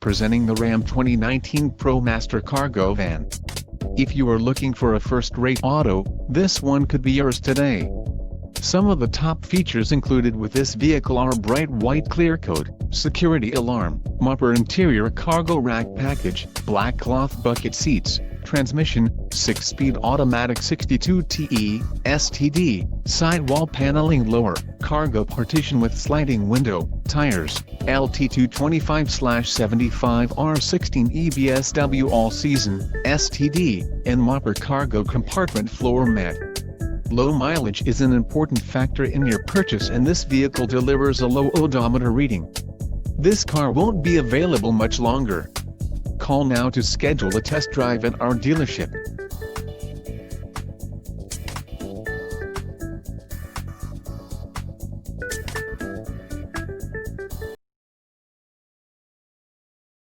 presenting the Ram 2019 ProMaster Cargo van. If you are looking for a first-rate auto, this one could be yours today. Some of the top features included with this vehicle are bright white clear coat, security alarm, bumper interior cargo rack package, black cloth bucket seats, transmission, 6-speed automatic 62TE, STD, sidewall paneling lower, cargo partition with sliding window, tires, LT225/75R16 EBSW all-season, STD, and bumper cargo compartment floor mat. Low mileage is an important factor in your purchase, and this vehicle delivers a low odometer reading. This car won't be available much longer. Call now to schedule a test drive at our dealership.